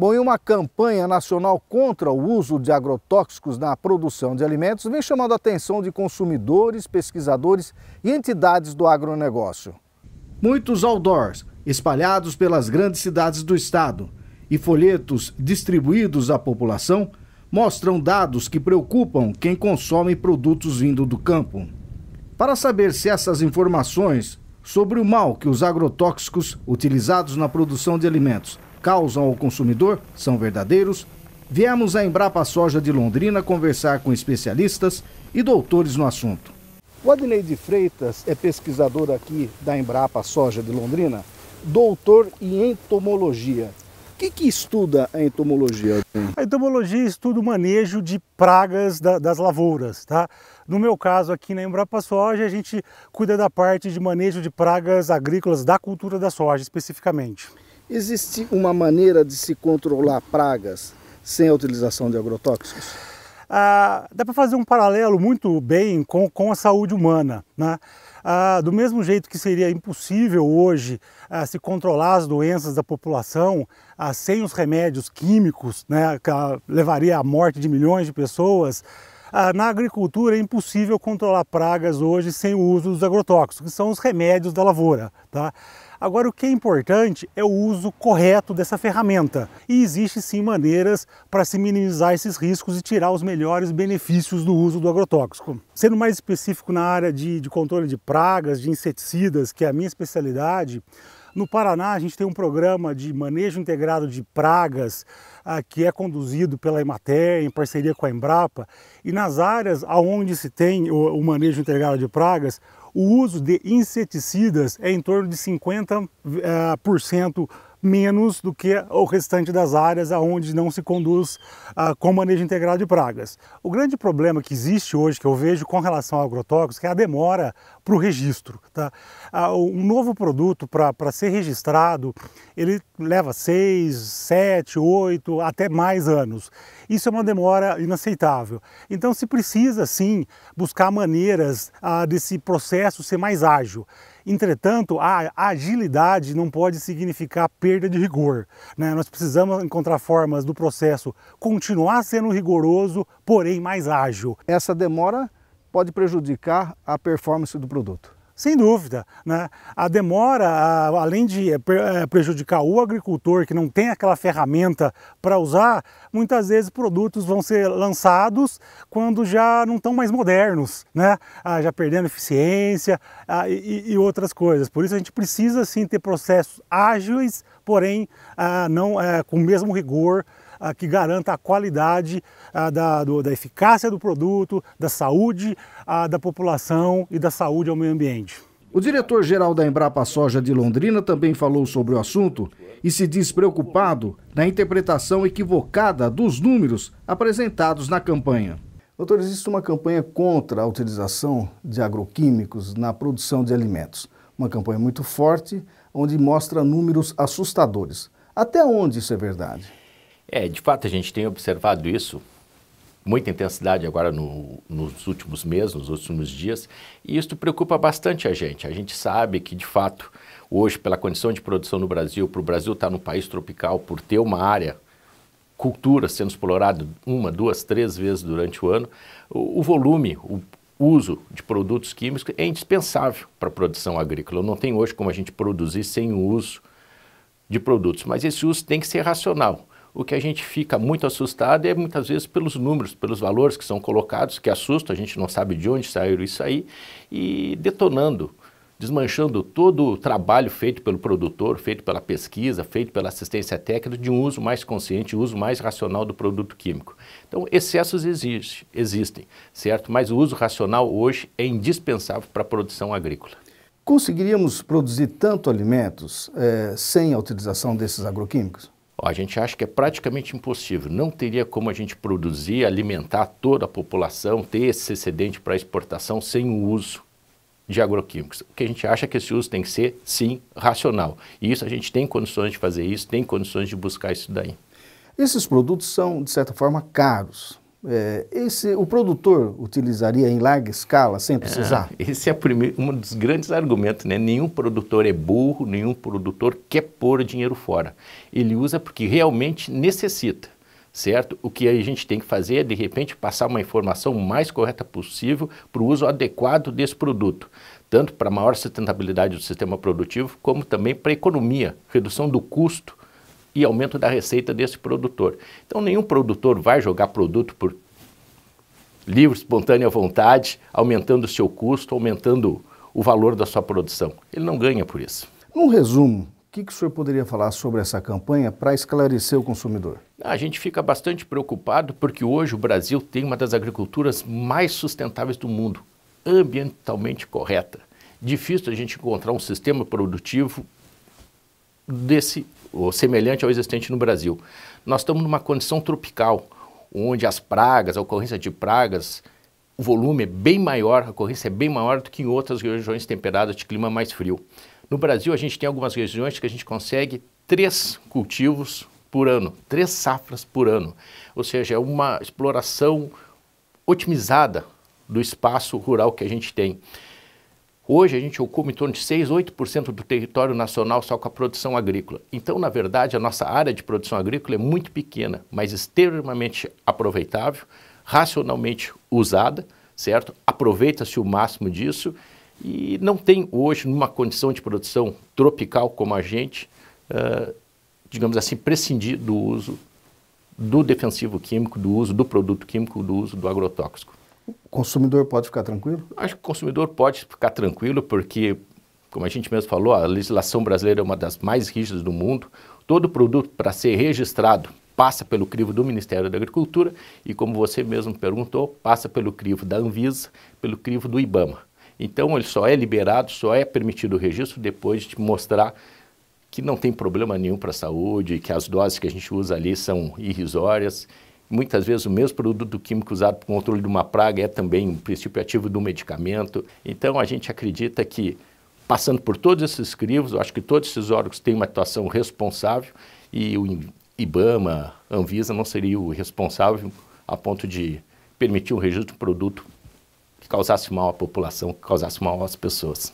Bom, e uma campanha nacional contra o uso de agrotóxicos na produção de alimentos vem chamando a atenção de consumidores, pesquisadores e entidades do agronegócio. Muitos outdoors espalhados pelas grandes cidades do estado e folhetos distribuídos à população mostram dados que preocupam quem consome produtos vindo do campo. Para saber se essas informações sobre o mal que os agrotóxicos utilizados na produção de alimentos causam ao consumidor são verdadeiros, viemos à Embrapa Soja de Londrina conversar com especialistas e doutores no assunto. O Adnei de Freitas é pesquisador aqui da Embrapa Soja de Londrina, doutor em entomologia. O que estuda a entomologia? A entomologia estuda o manejo de pragas das lavouras, tá? No meu caso aqui na Embrapa Soja, a gente cuida da parte de manejo de pragas agrícolas da cultura da soja especificamente. Existe uma maneira de se controlar pragas sem a utilização de agrotóxicos? Dá para fazer um paralelo muito bem com a saúde humana, né? Do mesmo jeito que seria impossível hoje se controlar as doenças da população sem os remédios químicos, né, que levaria à morte de milhões de pessoas, na agricultura é impossível controlar pragas hoje sem o uso dos agrotóxicos, que são os remédios da lavoura, tá? Agora, o que é importante é o uso correto dessa ferramenta. E existe sim maneiras para se minimizar esses riscos e tirar os melhores benefícios do uso do agrotóxico. Sendo mais específico na área de controle de pragas, de inseticidas, que é a minha especialidade, no Paraná a gente tem um programa de manejo integrado de pragas que é conduzido pela Emater em parceria com a Embrapa, e nas áreas onde se tem o manejo integrado de pragas, o uso de inseticidas é em torno de 50% menos do que o restante das áreas onde não se conduz com manejo integrado de pragas. O grande problema que existe hoje, que eu vejo com relação ao agrotóxico, é a demora para o registro, tá? Um novo produto para ser registrado, ele leva 6, 7, 8, até mais anos. Isso é uma demora inaceitável. Então se precisa sim buscar maneiras desse processo ser mais ágil. Entretanto, a agilidade não pode significar perda de rigor, né? Nós precisamos encontrar formas do processo continuar sendo rigoroso, porém mais ágil. Essa demora pode prejudicar a performance do produto. Sem dúvida, né? A demora, além de prejudicar o agricultor que não tem aquela ferramenta para usar, muitas vezes produtos vão ser lançados quando já não estão mais modernos, né? Já perdendo eficiência e outras coisas. Por isso a gente precisa sim ter processos ágeis, porém não com o mesmo rigor que garanta a qualidade da eficácia do produto, da saúde da população e da saúde ao meio ambiente. O diretor-geral da Embrapa Soja de Londrina também falou sobre o assunto e se diz preocupado na interpretação equivocada dos números apresentados na campanha. Doutor, existe uma campanha contra a utilização de agroquímicos na produção de alimentos. Uma campanha muito forte, onde mostra números assustadores. Até onde isso é verdade? De fato a gente tem observado isso, muita intensidade agora nos últimos meses, nos últimos dias, e isso preocupa bastante a gente. A gente sabe que de fato, hoje pela condição de produção no Brasil, para o Brasil estar num país tropical, por ter uma área, cultura sendo explorada 1, 2, 3 vezes durante o ano, o volume, o uso de produtos químicos é indispensável para a produção agrícola. Não tem hoje como a gente produzir sem o uso de produtos, mas esse uso tem que ser racional. O que a gente fica muito assustado é muitas vezes pelos números, pelos valores que são colocados, que assustam, a gente não sabe de onde saiu isso aí, e detonando, desmanchando todo o trabalho feito pelo produtor, feito pela pesquisa, feito pela assistência técnica de um uso mais consciente, uso mais racional do produto químico. Então, excessos existem, certo? Mas o uso racional hoje é indispensável para a produção agrícola. Conseguiríamos produzir tanto alimentos sem a utilização desses agroquímicos? A gente acha que é praticamente impossível, não teria como a gente produzir, alimentar toda a população, ter esse excedente para exportação sem o uso de agroquímicos. O que a gente acha é que esse uso tem que ser, sim, racional. E isso a gente tem condições de fazer isso, tem condições de buscar isso daí. Esses produtos são, de certa forma, caros O produtor utilizaria em larga escala sem precisar? Esse é um dos grandes argumentos, né? Nenhum produtor é burro, nenhum produtor quer pôr dinheiro fora. Ele usa porque realmente necessita, certo? O que a gente tem que fazer é, de repente, passar uma informação mais correta possível para o uso adequado desse produto, tanto para a maior sustentabilidade do sistema produtivo, como também para a economia, redução do custo e aumento da receita desse produtor. Então, nenhum produtor vai jogar produto por livre, espontânea vontade, aumentando o seu custo, aumentando o valor da sua produção. Ele não ganha por isso. Num resumo, o que o senhor poderia falar sobre essa campanha para esclarecer o consumidor? A gente fica bastante preocupado porque hoje o Brasil tem uma das agriculturas mais sustentáveis do mundo, ambientalmente correta. Difícil a gente encontrar um sistema produtivo ou semelhante ao existente no Brasil. Nós estamos numa condição tropical, onde as pragas, a ocorrência de pragas, o volume é bem maior, a ocorrência é bem maior do que em outras regiões temperadas de clima mais frio. No Brasil, a gente tem algumas regiões que a gente consegue 3 cultivos por ano, 3 safras por ano. Ou seja, é uma exploração otimizada do espaço rural que a gente tem. Hoje a gente ocupa em torno de 6, 8% do território nacional só com a produção agrícola. Então, na verdade, a nossa área de produção agrícola é muito pequena, mas extremamente aproveitável, racionalmente usada, certo? Aproveita-se o máximo disso e não tem hoje, numa condição de produção tropical como a gente, digamos assim, prescindir do uso do defensivo químico, do uso do produto químico, do uso do agrotóxico. O consumidor pode ficar tranquilo? Acho que o consumidor pode ficar tranquilo porque, como a gente mesmo falou, a legislação brasileira é uma das mais rígidas do mundo. Todo produto, para ser registrado, passa pelo crivo do Ministério da Agricultura e, como você mesmo perguntou, passa pelo crivo da Anvisa, pelo crivo do IBAMA. Então, ele só é liberado, só é permitido o registro depois de mostrar que não tem problema nenhum para a saúde, que as doses que a gente usa ali são irrisórias. Muitas vezes o mesmo produto químico usado para o controle de uma praga é também um princípio ativo do medicamento. Então a gente acredita que, passando por todos esses crivos, eu acho que todos esses órgãos têm uma atuação responsável e o IBAMA, a Anvisa não seria o responsável a ponto de permitir um registro de produto que causasse mal à população, que causasse mal às pessoas.